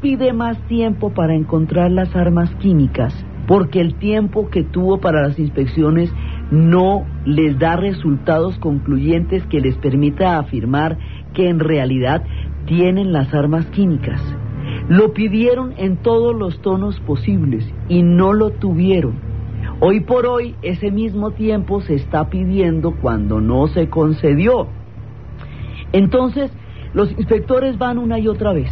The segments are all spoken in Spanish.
pide más tiempo para encontrar las armas químicas, porque el tiempo que tuvo para las inspecciones no les da resultados concluyentes que les permita afirmar que en realidad tienen las armas químicas. Lo pidieron en todos los tonos posibles y no lo tuvieron. Hoy por hoy ese mismo tiempo se está pidiendo cuando no se concedió. Entonces los inspectores van una y otra vez.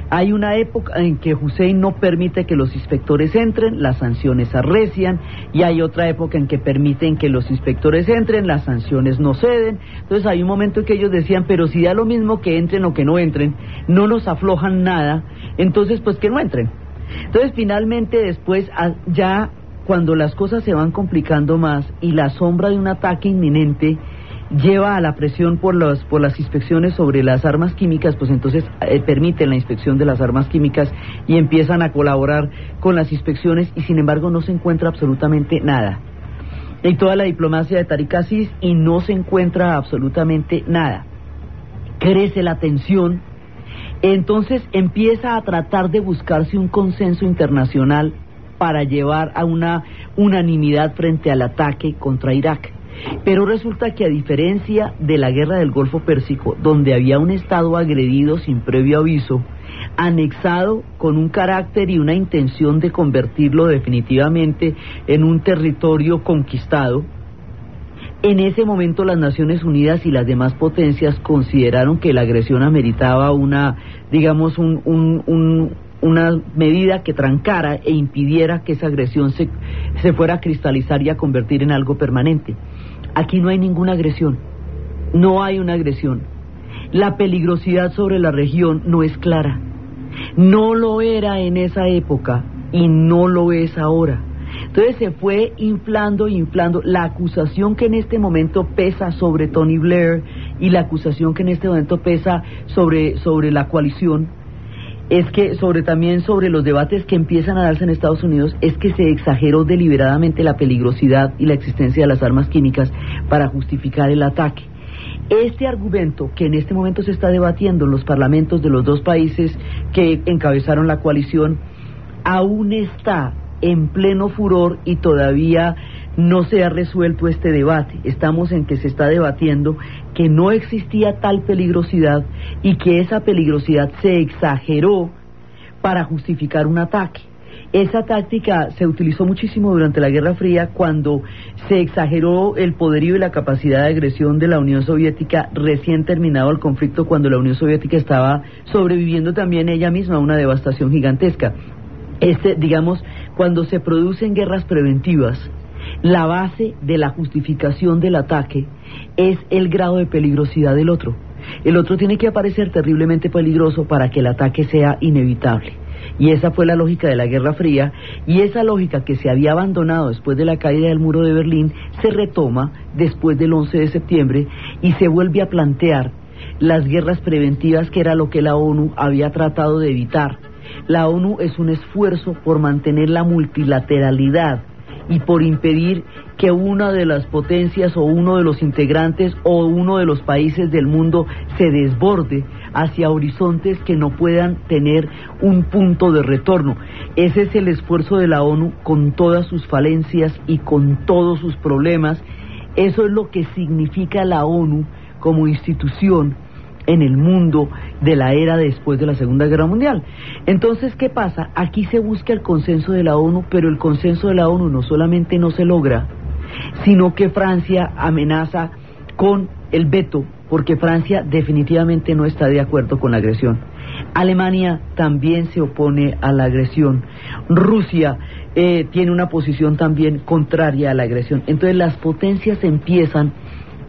Hay una época en que Hussein no permite que los inspectores entren, las sanciones arrecian, y hay otra época en que permiten que los inspectores entren, las sanciones no ceden. Entonces hay un momento en que ellos decían, pero si da lo mismo que entren o que no entren, no nos aflojan nada, entonces pues que no entren. Entonces finalmente después, ya cuando las cosas se van complicando más y la sombra de un ataque inminente lleva a la presión por las inspecciones sobre las armas químicas, pues entonces permiten la inspección de las armas químicas y empiezan a colaborar con las inspecciones, y sin embargo no se encuentra absolutamente nada. Y toda la diplomacia de Tariq Aziz y no se encuentra absolutamente nada. Crece la tensión, entonces empieza a tratar de buscarse un consenso internacional para llevar a una unanimidad frente al ataque contra Irak. Pero resulta que, a diferencia de la guerra del Golfo Pérsico, donde había un Estado agredido sin previo aviso, anexado con un carácter y una intención de convertirlo definitivamente en un territorio conquistado, en ese momento las Naciones Unidas y las demás potencias consideraron que la agresión ameritaba una medida que trancara e impidiera que esa agresión se fuera a cristalizar y a convertir en algo permanente. Aquí no hay ninguna agresión, no hay una agresión. La peligrosidad sobre la región no es clara, no lo era en esa época y no lo es ahora. Entonces se fue inflando. La acusación que en este momento pesa sobre Tony Blair y la acusación que en este momento pesa sobre la coalición, es que también sobre los debates que empiezan a darse en Estados Unidos, es que se exageró deliberadamente la peligrosidad y la existencia de las armas químicas para justificar el ataque. Este argumento que en este momento se está debatiendo en los parlamentos de los dos países que encabezaron la coalición aún está en pleno furor y todavía no se ha resuelto este debate. Estamos en que se está debatiendo que no existía tal peligrosidad y que esa peligrosidad se exageró para justificar un ataque. Esa táctica se utilizó muchísimo durante la Guerra Fría, cuando se exageró el poderío y la capacidad de agresión de la Unión Soviética recién terminado el conflicto, cuando la Unión Soviética estaba sobreviviendo también ella misma a una devastación gigantesca. Cuando se producen guerras preventivas, la base de la justificación del ataque es el grado de peligrosidad del otro. El otro tiene que aparecer terriblemente peligroso para que el ataque sea inevitable. Y esa fue la lógica de la Guerra Fría, y esa lógica que se había abandonado después de la caída del muro de Berlín se retoma después del 11 de septiembre y se vuelve a plantear las guerras preventivas, que era lo que la ONU había tratado de evitar. La ONU es un esfuerzo por mantener la multilateralidad y por impedir que una de las potencias o uno de los integrantes o uno de los países del mundo se desborde hacia horizontes que no puedan tener un punto de retorno. Ese es el esfuerzo de la ONU, con todas sus falencias y con todos sus problemas. Eso es lo que significa la ONU como institución en el mundo de la era después de la Segunda Guerra Mundial. Entonces, ¿qué pasa? Aquí se busca el consenso de la ONU, pero el consenso de la ONU no solamente no se logra, sino que Francia amenaza con el veto, porque Francia definitivamente no está de acuerdo con la agresión. Alemania también se opone a la agresión. Rusia tiene una posición también contraria a la agresión. Entonces las potencias empiezan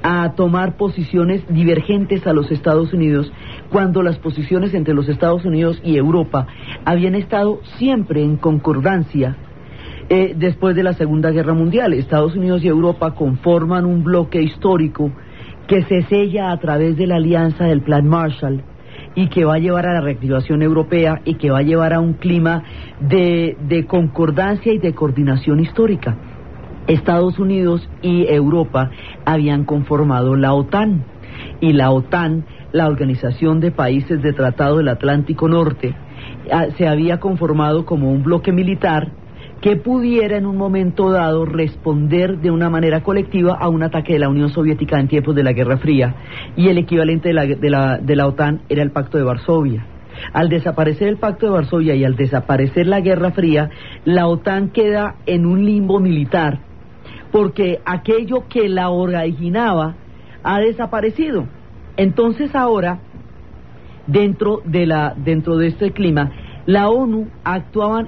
a tomar posiciones divergentes a los Estados Unidos, cuando las posiciones entre los Estados Unidos y Europa habían estado siempre en concordancia. Después de la Segunda Guerra Mundial, Estados Unidos y Europa conforman un bloque histórico que se sella a través de la alianza del Plan Marshall y que va a llevar a la reactivación europea y que va a llevar a un clima de concordancia y de coordinación histórica. Estados Unidos y Europa habían conformado la OTAN, y la OTAN, la Organización de Países de Tratado del Atlántico Norte, se había conformado como un bloque militar que pudiera en un momento dado responder de una manera colectiva a un ataque de la Unión Soviética en tiempos de la Guerra Fría, y el equivalente de la OTAN era el Pacto de Varsovia. Al desaparecer el Pacto de Varsovia y al desaparecer la Guerra Fría, la OTAN queda en un limbo militar, porque aquello que la originaba ha desaparecido. Entonces ahora, dentro de este clima, en la ONU actuaban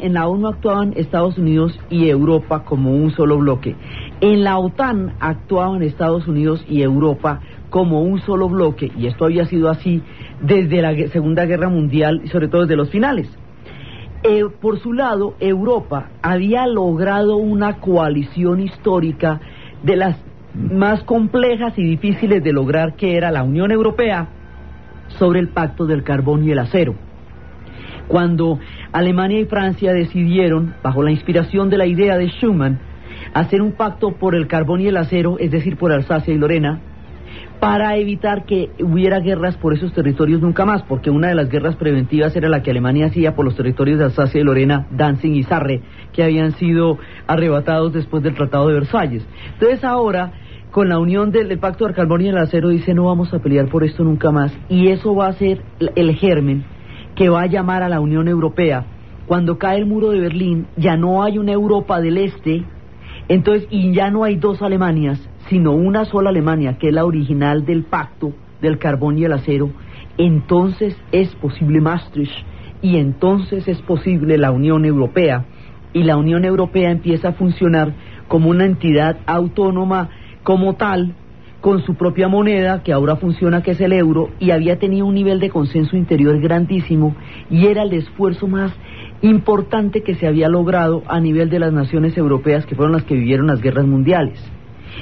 Estados Unidos y Europa como un solo bloque. En la OTAN actuaban Estados Unidos y Europa como un solo bloque, y esto había sido así desde la Segunda Guerra Mundial y sobre todo desde los finales. Por su lado, Europa había logrado una coalición histórica de las más complejas y difíciles de lograr, que era la Unión Europea, sobre el pacto del carbón y el acero. Cuando Alemania y Francia decidieron, bajo la inspiración de la idea de Schuman, hacer un pacto por el carbón y el acero, es decir, por Alsacia y Lorena, para evitar que hubiera guerras por esos territorios nunca más, porque una de las guerras preventivas era la que Alemania hacía por los territorios de Alsacia y Lorena, Danzig y Sarre, que habían sido arrebatados después del Tratado de Versalles. Entonces ahora, con la unión del pacto del carbón y el acero, dice: no vamos a pelear por esto nunca más, y eso va a ser el germen que va a llamar a la Unión Europea. Cuando cae el muro de Berlín, ya no hay una Europa del Este, entonces, y ya no hay dos Alemanias, sino una sola Alemania, que es la original del pacto del carbón y el acero. Entonces es posible Maastricht, y entonces es posible la Unión Europea, y la Unión Europea empieza a funcionar como una entidad autónoma como tal, con su propia moneda, que ahora funciona, que es el euro, y había tenido un nivel de consenso interior grandísimo, y era el esfuerzo más importante que se había logrado a nivel de las naciones europeas, que fueron las que vivieron las guerras mundiales.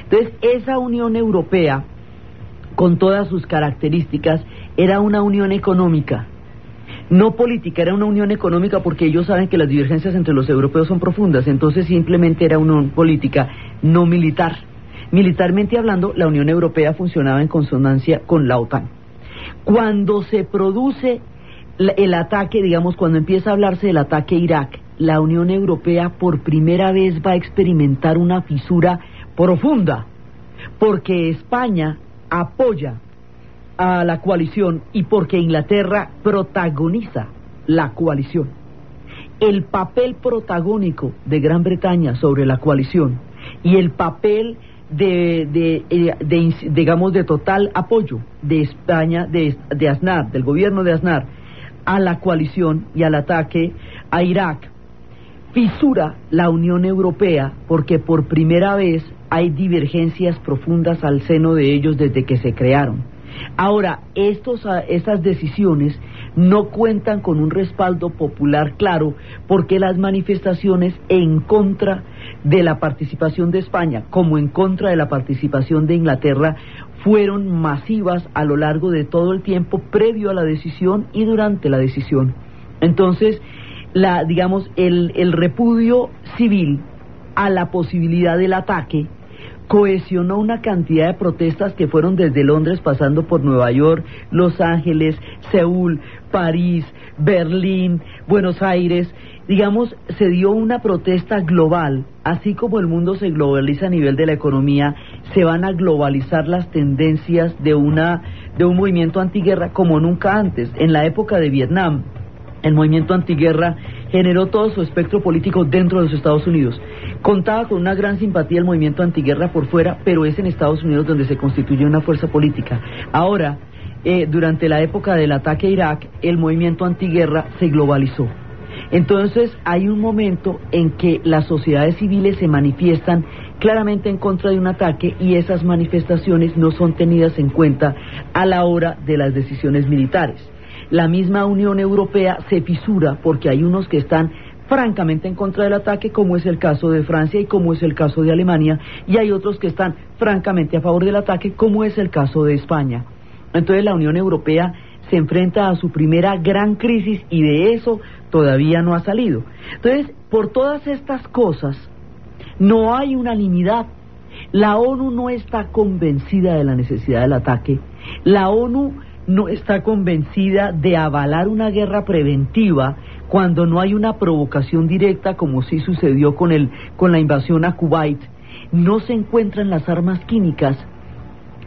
Entonces, esa Unión Europea, con todas sus características, era una unión económica, no política, era una unión económica, porque ellos saben que las divergencias entre los europeos son profundas, entonces simplemente era una unión política, no militar. Militarmente hablando, la Unión Europea funcionaba en consonancia con la OTAN. Cuando se produce el ataque, digamos, cuando empieza a hablarse del ataque a Irak, la Unión Europea por primera vez va a experimentar una fisura profunda, porque España apoya a la coalición y porque Inglaterra protagoniza la coalición. El papel protagónico de Gran Bretaña sobre la coalición y el papel digamos, de total apoyo de España, de Aznar, del gobierno de Aznar, a la coalición y al ataque a Irak, fisura la Unión Europea, porque por primera vez hay divergencias profundas al seno de ellos desde que se crearon. Ahora, estas decisiones no cuentan con un respaldo popular claro, porque las manifestaciones en contra de la participación de España, como en contra de la participación de Inglaterra, fueron masivas a lo largo de todo el tiempo previo a la decisión y durante la decisión. Entonces, el repudio civil a la posibilidad del ataque cohesionó una cantidad de protestas que fueron desde Londres, pasando por Nueva York, Los Ángeles, Seúl, París, Berlín, Buenos Aires. Digamos, se dio una protesta global. Así como el mundo se globaliza a nivel de la economía, se van a globalizar las tendencias de un movimiento antiguerra como nunca antes. En la época de Vietnam, el movimiento antiguerra generó todo su espectro político dentro de los Estados Unidos. Contaba con una gran simpatía el movimiento antiguerra por fuera, pero es en Estados Unidos donde se constituye una fuerza política. Ahora, durante la época del ataque a Irak, el movimiento antiguerra se globalizó. Entonces hay un momento en que las sociedades civiles se manifiestan claramente en contra de un ataque, y esas manifestaciones no son tenidas en cuenta a la hora de las decisiones militares. La misma Unión Europea se fisura porque hay unos que están francamente en contra del ataque, como es el caso de Francia y como es el caso de Alemania, y hay otros que están francamente a favor del ataque, como es el caso de España. Entonces la Unión Europea se enfrenta a su primera gran crisis, y de eso todavía no ha salido. Entonces, por todas estas cosas, no hay unanimidad. La ONU no está convencida de la necesidad del ataque. La ONU no está convencida de avalar una guerra preventiva cuando no hay una provocación directa, como sí sucedió con la invasión a Kuwait, no se encuentran las armas químicas,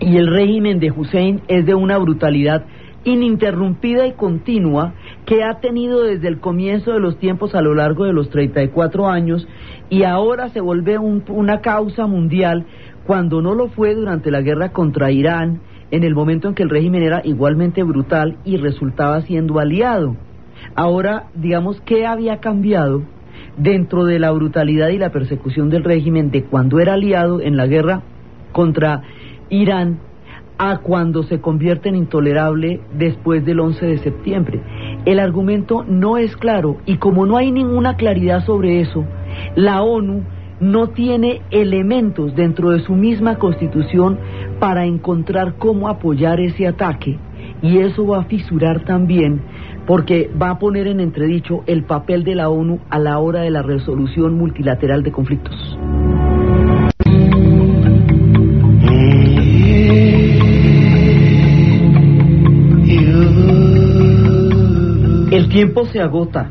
y el régimen de Hussein es de una brutalidad ininterrumpida y continua que ha tenido desde el comienzo de los tiempos a lo largo de los 34 años, y ahora se vuelve una causa mundial cuando no lo fue durante la guerra contra Irán, en el momento en que el régimen era igualmente brutal y resultaba siendo aliado. Ahora, digamos, ¿qué había cambiado dentro de la brutalidad y la persecución del régimen de cuando era aliado en la guerra contra Irán a cuando se convierte en intolerable después del 11 de septiembre? El argumento no es claro, y como no hay ninguna claridad sobre eso, la ONU no tiene elementos dentro de su misma constitución para encontrar cómo apoyar ese ataque, y eso va a fisurar también, porque va a poner en entredicho el papel de la ONU a la hora de la resolución multilateral de conflictos. El tiempo se agota.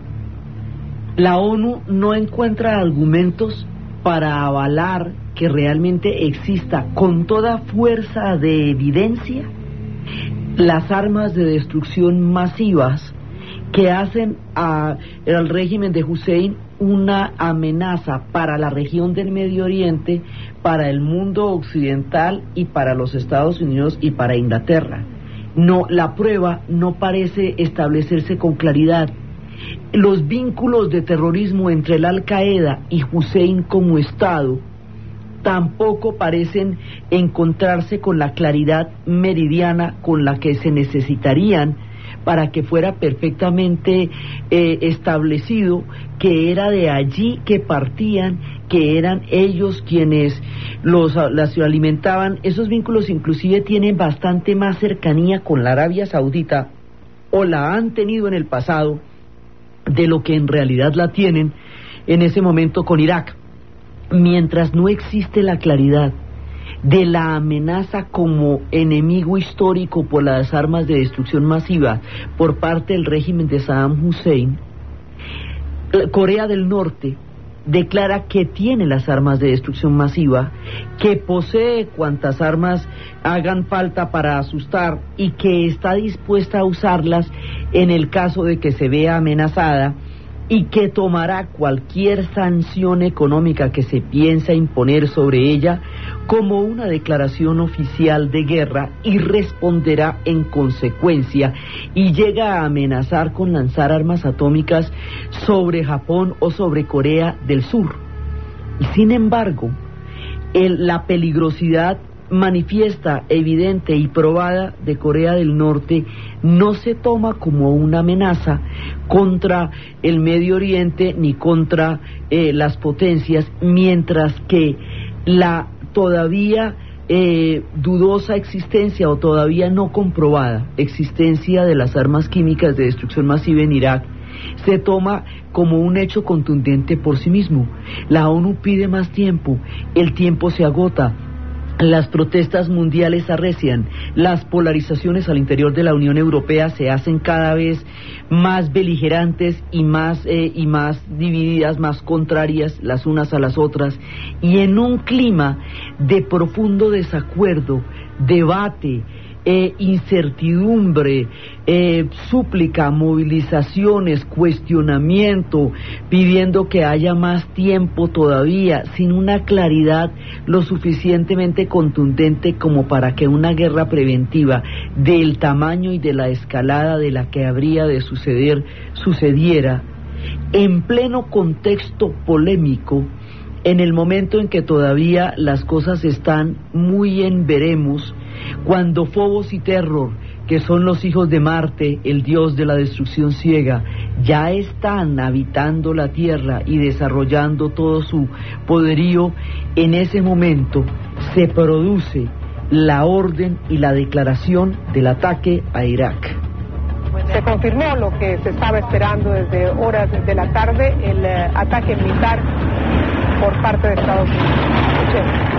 La ONU no encuentra argumentos para avalar que realmente exista con toda fuerza de evidencia las armas de destrucción masivas que hacen al régimen de Hussein una amenaza para la región del Medio Oriente, para el mundo occidental y para los Estados Unidos y para Inglaterra. No, la prueba no parece establecerse con claridad. Los vínculos de terrorismo entre el Al-Qaeda y Hussein como Estado tampoco parecen encontrarse con la claridad meridiana con la que se necesitarían para que fuera perfectamente establecido que era de allí que partían, que eran ellos quienes las alimentaban. Esos vínculos inclusive tienen bastante más cercanía con la Arabia Saudita, o la han tenido en el pasado, de lo que en realidad la tienen en ese momento con Irak. Mientras no existe la claridad de la amenaza como enemigo histórico por las armas de destrucción masiva por parte del régimen de Saddam Hussein, Corea del Norte declara que tiene las armas de destrucción masiva, que posee cuantas armas hagan falta para asustar y que está dispuesta a usarlas en el caso de que se vea amenazada, y que tomará cualquier sanción económica que se piensa imponer sobre ella como una declaración oficial de guerra, y responderá en consecuencia, y llega a amenazar con lanzar armas atómicas sobre Japón o sobre Corea del Sur. Y sin embargo, la peligrosidad manifiesta, evidente y probada de Corea del Norte no se toma como una amenaza contra el Medio Oriente ni contra las potencias, mientras que la todavía dudosa existencia o todavía no comprobada existencia de las armas químicas de destrucción masiva en Irak se toma como un hecho contundente por sí mismo. La ONU pide más tiempo, el tiempo se agota. Las protestas mundiales arrecian, las polarizaciones al interior de la Unión Europea se hacen cada vez más beligerantes y más divididas, más contrarias las unas a las otras, y en un clima de profundo desacuerdo, debate, incertidumbre, súplica, movilizaciones, cuestionamiento, pidiendo que haya más tiempo todavía, sin una claridad lo suficientemente contundente como para que una guerra preventiva del tamaño y de la escalada de la que habría de sucediera, en pleno contexto polémico, en el momento en que todavía las cosas están muy en veremos, cuando Fobos y Terror, que son los hijos de Marte, el dios de la destrucción ciega, ya están habitando la Tierra y desarrollando todo su poderío, en ese momento se produce la orden y la declaración del ataque a Irak. Se confirmó lo que se estaba esperando desde horas de la tarde, el ataque militar por parte de Estados Unidos.